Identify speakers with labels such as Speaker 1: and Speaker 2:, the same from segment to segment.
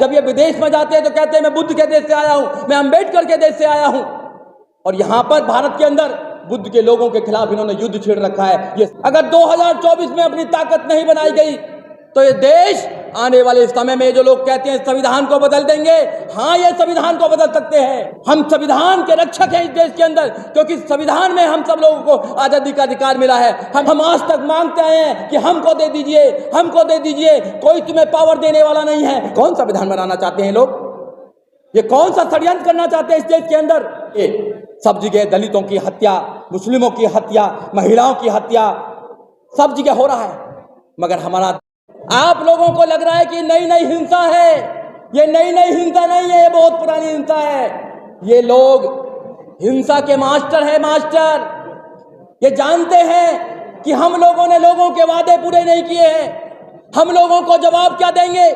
Speaker 1: जब ये विदेश में जाते हैं तो कहते हैं मैं बुद्ध के देश से आया हूं, मैं अंबेडकर के देश से आया हूं। और यहां पर भारत के अंदर बुद्ध के लोगों के खिलाफ इन्होंने युद्ध छेड़ रखा है। ये अगर 2024 में अपनी ताकत नहीं बनाई गई तो ये देश आने वाले समय में, जो लोग कहते हैं संविधान को बदल देंगे, हाँ ये संविधान को बदल सकते हैं। हम संविधान के रक्षक हैं इस देश के अंदर, क्योंकि संविधान में हम सब लोगों को आजादी का अधिकार मिला है। हम आज तक मांगते आए हैं कि हमको दे दीजिए, हमको दे दीजिए, कोई तुम्हें पावर देने वाला नहीं है। कौन संविधान बनाना चाहते हैं लोग? ये कौन सा षड्यंत्र करना चाहते हैं इस देश के अंदर? सब जगह दलितों की हत्या, मुस्लिमों की हत्या, महिलाओं की हत्या सब जगह हो रहा है। मगर हमारा, आप लोगों को लग रहा है कि नई नई हिंसा है। ये नई नई हिंसा नहीं है, ये बहुत पुरानी हिंसा है। ये लोग हिंसा के मास्टर है, मास्टर। ये जानते हैं कि हम लोगों ने लोगों के वादे पूरे नहीं किए हैं। हम लोगों को जवाब क्या देंगे?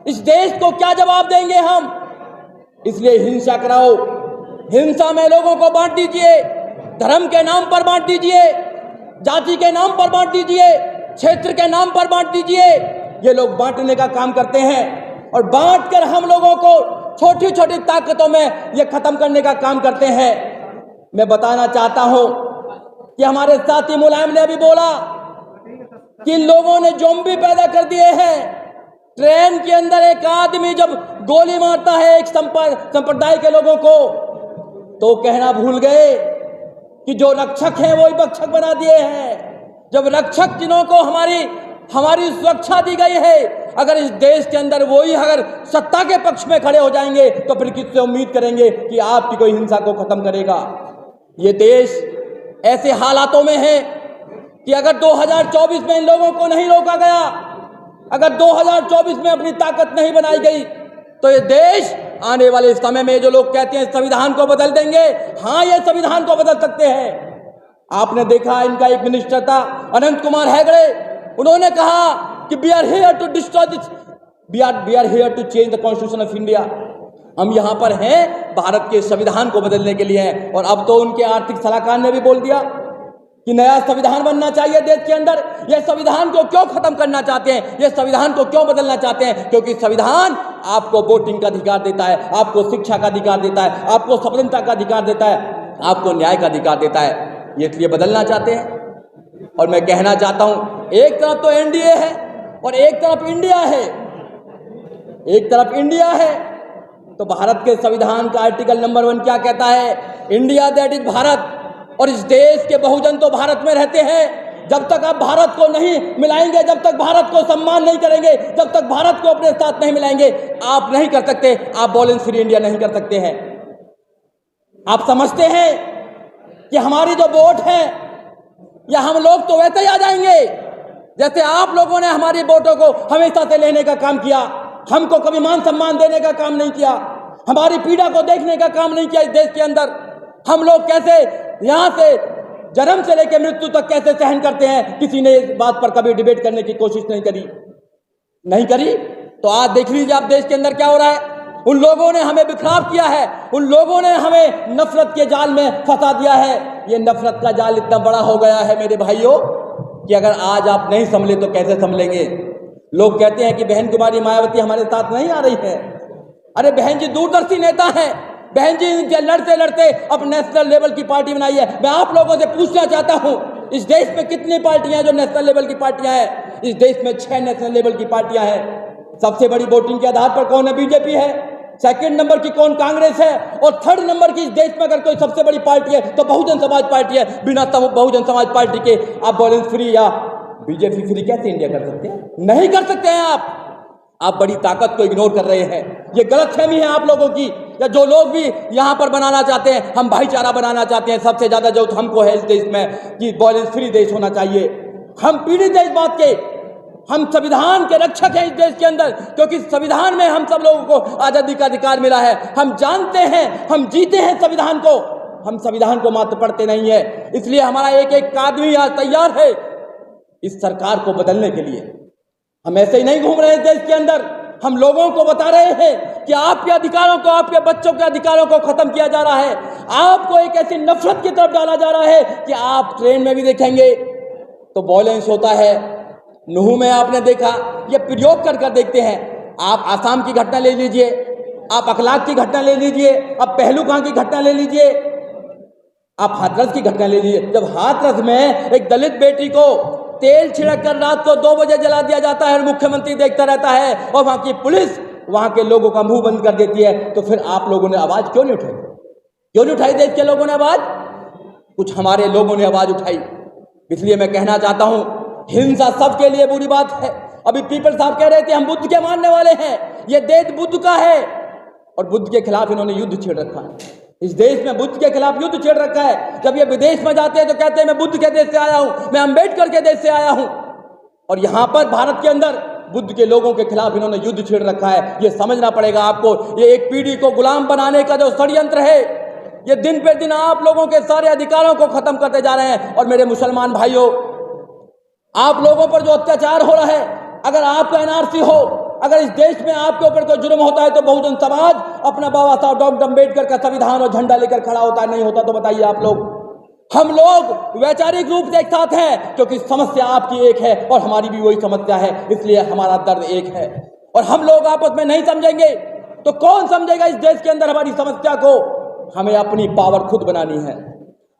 Speaker 1: इस देश को क्या जवाब देंगे हम? इसलिए हिंसा कराओ, हिंसा में लोगों को बांट दीजिए, धर्म के नाम पर बांट दीजिए, जाति के नाम पर बांट दीजिए, क्षेत्र के नाम पर बांट दीजिए। ये लोग बांटने का काम करते हैं और बांटकर हम लोगों को छोटी छोटी ताकतों में ये खत्म करने का काम करते हैं। मैं बताना चाहता हूं कि हमारे साथी मुलायम ने अभी बोला कि लोगों ने ज़ॉम्बी पैदा कर दिए हैं। ट्रेन के अंदर एक आदमी जब गोली मारता है एक संप्रदाय के लोगों को, तो कहना भूल गए कि जो रक्षक हैं वही भक्षक बना दिए हैं। जब रक्षक जिनको हमारी सुरक्षा दी गई है, अगर इस देश के अंदर वही अगर सत्ता के पक्ष में खड़े हो जाएंगे तो फिर किससे उम्मीद करेंगे कि आपकी कोई हिंसा को खत्म करेगा? ये देश ऐसे हालातों में है कि अगर 2024 में इन लोगों को नहीं रोका गया, अगर 2024 में अपनी ताकत नहीं बनाई गई, तो ये देश आने वाले समय में, जो लोग कहते हैं संविधान को बदल देंगे, हाँ ये संविधान को बदल सकते हैं। आपने देखा इनका एक मिनिस्टर था अनंत कुमार हेगड़े, उन्होंने कहा कि we are here to destroy this, we are here to change the constitution of India. हम यहाँ पर हैं भारत के संविधान को बदलने के लिए हैं। और अब तो उनके आर्थिक सलाहकार ने भी बोल दिया कि नया संविधान बनना चाहिए देश के अंदर। यह संविधान को क्यों खत्म करना चाहते हैं, यह संविधान को क्यों बदलना चाहते हैं? क्योंकि संविधान आपको वोटिंग का अधिकार देता है, आपको शिक्षा का अधिकार देता है, आपको स्वतंत्रता का अधिकार देता है, आपको न्याय का अधिकार देता है। ये इसलिए बदलना चाहते हैं। और मैं कहना चाहता हूं, एक तरफ तो एनडीए है और एक तरफ इंडिया है। एक तरफ इंडिया है तो भारत के संविधान का आर्टिकल नंबर 1 क्या कहता है? India that is Bharat. और इस देश के बहुजन तो भारत में रहते हैं। जब तक आप भारत को नहीं मिलाएंगे, जब तक भारत को सम्मान नहीं करेंगे, जब तक भारत को अपने साथ नहीं मिलाएंगे, आप नहीं कर सकते, आप वॉयलेंस फ्री इंडिया नहीं कर सकते हैं। आप समझते हैं कि हमारी जो वोट है, या हम लोग तो वैसे ही आ जाएंगे जैसे आप लोगों ने हमारी वोटों को हमेशा से लेने का काम किया। हमको कभी मान सम्मान देने का काम नहीं किया, हमारी पीड़ा को देखने का काम नहीं किया। इस देश के अंदर हम लोग कैसे यहाँ से जन्म से लेकर मृत्यु तक कैसे सहन करते हैं, किसी ने इस बात पर कभी डिबेट करने की कोशिश नहीं करी। तो आज देख लीजिए आप देश के अंदर क्या हो रहा है। उन लोगों ने हमें बिखराव किया है, उन लोगों ने हमें नफरत के जाल में फंसा दिया है। ये नफरत का जाल इतना बड़ा हो गया है मेरे भाइयों कि अगर आज आप नहीं संभले तो कैसे संभलेंगे। लोग कहते हैं कि बहन कुमारी मायावती हमारे साथ नहीं आ रही है। अरे बहन जी दूरदर्शी नेता है, बहन जी लड़ते लड़ते अब नेशनल लेवल की पार्टी बनाई है। मैं आप लोगों से पूछना चाहता हूं, इस देश में कितनी पार्टियां हैं जो नेशनल लेवल की पार्टियां हैं? इस देश में 6 नेशनल लेवल की पार्टियां हैं। सबसे बड़ी वोटिंग के आधार पर कौन है? बीजेपी है। सेकंड नंबर की कौन? कांग्रेस है। और थर्ड नंबर की इस देश में अगर कोई सबसे बड़ी पार्टी है तो बहुजन समाज पार्टी है। बिना बहुजन समाज पार्टी के आप वॉयलेंस फ्री या बीजेपी फ्री कैसे इंडिया कर सकते हैं? नहीं कर सकते हैं आप बड़ी ताकत को इग्नोर कर रहे हैं। ये गलतफहमी है आप लोगों की, या जो लोग भी यहाँ पर बनाना चाहते हैं, हम भाईचारा बनाना चाहते हैं। सबसे ज्यादा जो हमको है इस देश में कि वॉयलेंस फ्री देश होना चाहिए। हम पीड़ित हैं इस बात के, हम संविधान के रक्षक हैं इस देश के अंदर, क्योंकि संविधान में हम सब लोगों को आजादी का अधिकार मिला है। हम जानते हैं, हम जीते हैं संविधान को, हम संविधान को मात्र पढ़ते नहीं है। इसलिए हमारा एक एक आदमी आज तैयार है इस सरकार को बदलने के लिए। हम ऐसे ही नहीं घूम रहे हैं देश के अंदर, हम लोगों को बता रहे हैं कि आपके अधिकारों को, आपके बच्चों के अधिकारों को खत्म किया जा रहा है। आपको एक ऐसी नफरत की तरफ डाला जा रहा है कि आप ट्रेन में भी देखेंगे तो वॉयलेंस होता है। नूह में आपने देखा, ये प्रयोग कर देखते हैं। आप आसाम की घटना ले लीजिए, आप अखलाक की घटना ले लीजिए, आप पहलुगां की घटना ले लीजिए, आप हाथरस की घटना ले लीजिए। जब हाथरस में एक दलित बेटी को तेल छिड़क कर रात को 2 बजे जला दिया जाता है और मुख्यमंत्री देखता रहता है और वहां की पुलिस वहां के लोगों का मुंह बंद कर देती है, तो फिर आप लोगों ने आवाज क्यों नहीं उठाई? क्यों नहीं उठाई देश के लोगों ने आवाज? कुछ हमारे लोगों ने आवाज उठाई। इसलिए मैं कहना चाहता हूं, हिंसा सबके लिए बुरी बात है। अभी पीपल साहब कह रहे थे हम बुद्ध के मानने वाले हैं, ये देश बुद्ध का है और बुद्ध के खिलाफ इन्होंने युद्ध छेड़ रखा है। इस देश में बुद्ध के खिलाफ युद्ध छेड़ रखा है। जब ये विदेश में जाते हैं तो कहते हैं मैं बुद्ध के देश से आया हूं, मैं अंबेडकर के देश से आया हूं, और यहां पर भारत के अंदर बुद्ध के लोगों के खिलाफ इन्होंने युद्ध छेड़ रखा है। ये समझना पड़ेगा आपको। ये एक पीढ़ी को गुलाम बनाने का जो षड्यंत्र है, ये दिन पे दिन आप लोगों के सारे अधिकारों को खत्म करते जा रहे हैं। और मेरे मुसलमान भाइयों, आप लोगों पर जो अत्याचार हो रहा है, अगर आपका एनआरसी हो, अगर इस देश में आपके ऊपर कोई जुर्म होता है तो बहुजन समाज अपना बाबा साहब डॉक्टर अम्बेडकर का संविधान और झंडा लेकर खड़ा होता है। नहीं होता तो बताइए आप लोग। हम लोग वैचारिक रूप से एक साथ हैं क्योंकि समस्या आपकी एक है और हमारी भी वही समस्या है, इसलिए हमारा दर्द एक है। और हम लोग आपस में नहीं समझेंगे तो कौन समझेगा इस देश के अंदर हमारी समस्या को? हमें अपनी पावर खुद बनानी है,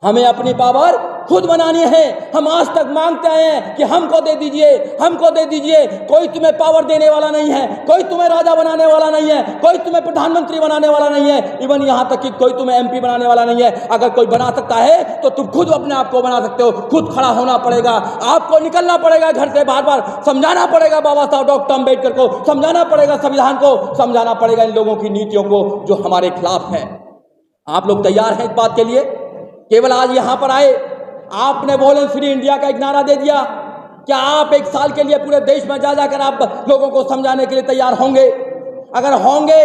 Speaker 1: हमें अपनी पावर खुद बनानी है। हम आज तक मांगते आए हैं कि हमको दे दीजिए, हमको दे दीजिए। कोई तुम्हें पावर देने वाला नहीं है, कोई तुम्हें राजा बनाने वाला नहीं है, कोई तुम्हें प्रधानमंत्री बनाने वाला नहीं है, इवन यहां तक कि कोई तुम्हें एमपी बनाने वाला नहीं है। अगर कोई बना सकता है तो तुम खुद अपने आप को बना सकते हो। खुद खड़ा होना पड़ेगा, आपको निकलना पड़ेगा घर से, बार बार समझाना पड़ेगा बाबा साहब डॉक्टर अम्बेडकर को, समझाना पड़ेगा संविधान को, समझाना पड़ेगा इन लोगों की नीतियों को जो हमारे खिलाफ है। आप लोग तैयार हैं इस बात के लिए? केवल आज यहां पर आए, आपने वॉयलेंस फ्री इंडिया का एक नारा दे दिया। क्या आप 1 साल के लिए पूरे देश में जा जाकर आप लोगों को समझाने के लिए तैयार होंगे? अगर होंगे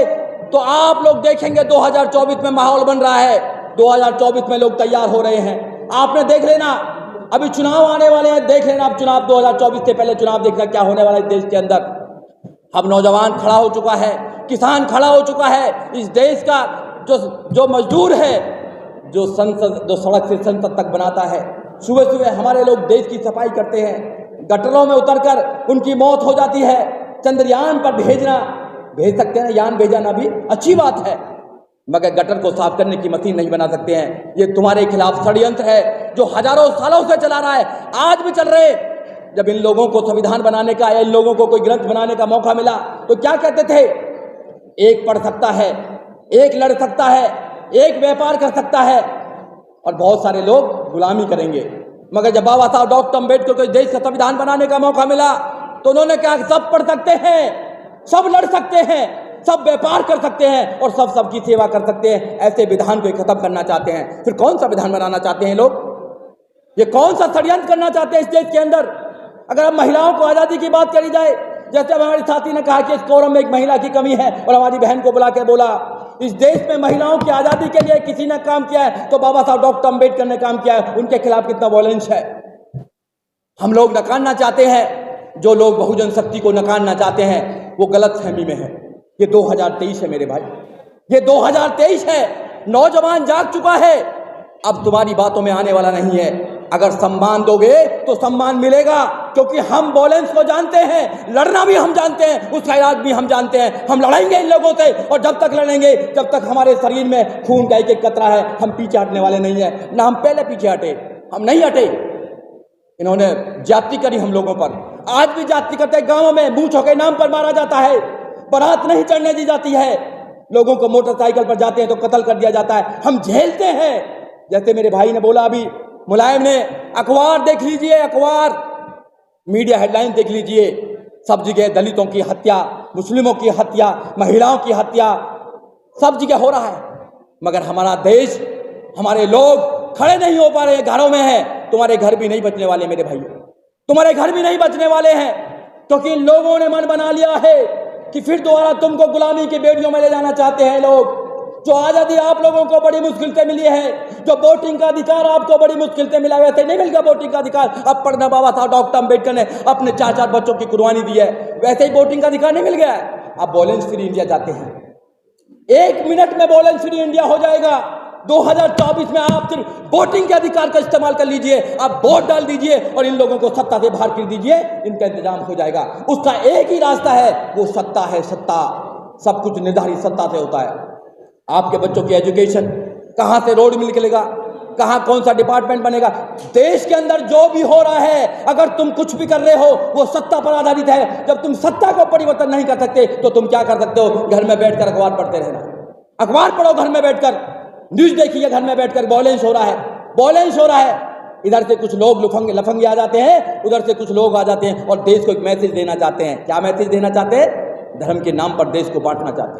Speaker 1: तो आप लोग देखेंगे 2024 में माहौल बन रहा है। 2024 में लोग तैयार हो रहे हैं। आपने देख लेना, अभी चुनाव आने वाले हैं, देख लेना आप चुनाव 2024 से पहले चुनाव देखना क्या होने वाला है इस देश के अंदर। अब नौजवान खड़ा हो चुका है, किसान खड़ा हो चुका है, इस देश का जो मजदूर है, जो सड़क से संसद तक बनाता है। सुबह सुबह हमारे लोग देश की सफाई करते हैं, गटरों में उतरकर उनकी मौत हो जाती है। चंद्रयान पर भेज सकते हैं, यान भेजना भी अच्छी बात है, मगर गटर को साफ करने की मशीन नहीं बना सकते हैं। ये तुम्हारे खिलाफ षड्यंत्र है जो हजारों सालों से चला रहा है, आज भी चल रहे। जब इन लोगों को संविधान बनाने का या इन लोगों को कोई ग्रंथ बनाने का मौका मिला तो क्या कहते थे? एक पढ़ सकता है, एक लड़ सकता है, एक व्यापार कर सकता है और बहुत सारे लोग गुलामी करेंगे। मगर जब बाबा साहब डॉक्टर अम्बेडकर को देश का संविधान बनाने का मौका मिला तो उन्होंने कहा सब पढ़ सकते हैं, सब लड़ सकते हैं, सब व्यापार कर सकते हैं और सब सबकी सेवा कर सकते हैं। ऐसे विधान को खत्म करना चाहते हैं। फिर कौन सा विधान बनाना चाहते हैं लोग? ये कौन सा षड्यंत्र करना चाहते हैं इस देश के अंदर? अगर अब महिलाओं को आज़ादी की बात करी जाए, जैसे हमारी साथी ने कहा कि इस कोरम में एक महिला की कमी है और हमारी बहन को बुला के बोला, इस देश में महिलाओं की आज़ादी के लिए किसी ने काम किया है तो बाबा साहब डॉक्टर अम्बेडकर ने काम किया है। उनके खिलाफ कितना वॉयलेंस है। हम लोग नकारना चाहते हैं, जो लोग बहुजन शक्ति को नकारना चाहते हैं वो गलतफहमी में है। ये 2023 है मेरे भाई, ये 2023 है। नौजवान जाग चुका है, अब तुम्हारी बातों में आने वाला नहीं है। अगर सम्मान दोगे तो सम्मान मिलेगा, क्योंकि हम वॉयलेंस को जानते हैं, लड़ना भी हम जानते हैं, उसका इलाज भी हम जानते हैं। हम लड़ेंगे इन लोगों से और जब तक लड़ेंगे जब तक हमारे शरीर में खून का एक कतरा है, हम पीछे हटने वाले नहीं है। ना हम पहले पीछे हटे, हम नहीं हटे। इन्होंने जाति करी हम लोगों पर, आज भी जाति करते। गाँवों में बूचों के नाम पर मारा जाता है, बारात नहीं चढ़ने दी जाती है, लोगों को मोटरसाइकिल पर जाते हैं तो कत्ल कर दिया जाता है। हम झेलते हैं। जैसे मेरे भाई ने बोला अभी, मुलायम ने, अखबार देख लीजिए, अखबार मीडिया हेडलाइन देख लीजिए, सब जगह दलितों की हत्या, मुस्लिमों की हत्या, महिलाओं की हत्या, सब जगह हो रहा है। मगर हमारा देश, हमारे लोग खड़े नहीं हो पा रहे, घरों में है। तुम्हारे घर भी नहीं बचने वाले मेरे भाइयों, तुम्हारे घर भी नहीं बचने वाले हैं, क्योंकि इन लोगों ने मन बना लिया है कि फिर दोबारा तुमको गुलामी की बेड़ियों में ले जाना चाहते हैं लोग। जो आज़ादी आप लोगों को बड़ी मुश्किल से मिली है, जो वोटिंग का अधिकार आपको बड़ी मुश्किल से मिला, वैसे नहीं मिल गया वोटिंग का अधिकार। अब पढ़ना बाबा साहब डॉक्टर अम्बेडकर ने अपने 4-4 बच्चों की कुर्बानी दी है, वैसे ही वोटिंग का अधिकार नहीं मिल गया है। आप वॉयलेंस फ्री इंडिया चाहते हैं, 1 मिनट में वॉयलेंस फ्री इंडिया हो जाएगा। 2024 में आप सिर्फ वोटिंग के अधिकार का इस्तेमाल कर लीजिए, आप वोट डाल दीजिए और इन लोगों को सत्ता से बाहर कर दीजिए, इनका इंतजाम हो जाएगा। उसका एक ही रास्ता है, वो सत्ता है। सत्ता, सब कुछ निर्धारित सत्ता से होता है। आपके बच्चों की एजुकेशन, कहां से रोड निकलेगा, कहां कौन सा डिपार्टमेंट बनेगा, देश के अंदर जो भी हो रहा है, अगर तुम कुछ भी कर रहे हो वो सत्ता पर आधारित है। जब तुम सत्ता को परिवर्तन नहीं कर सकते तो तुम क्या कर सकते हो? घर में बैठकर अखबार पढ़ते रहना। अखबार पढ़ो घर में बैठकर, न्यूज देखिए घर में बैठकर। वॉयलेंस हो रहा है, वॉयलेंस हो रहा है। इधर से कुछ लोग लफंगे आ जाते हैं, उधर से कुछ लोग आ जाते हैं और देश को एक मैसेज देना चाहते हैं। क्या मैसेज देना चाहते हैं? धर्म के नाम पर देश को बांटना चाहते हैं।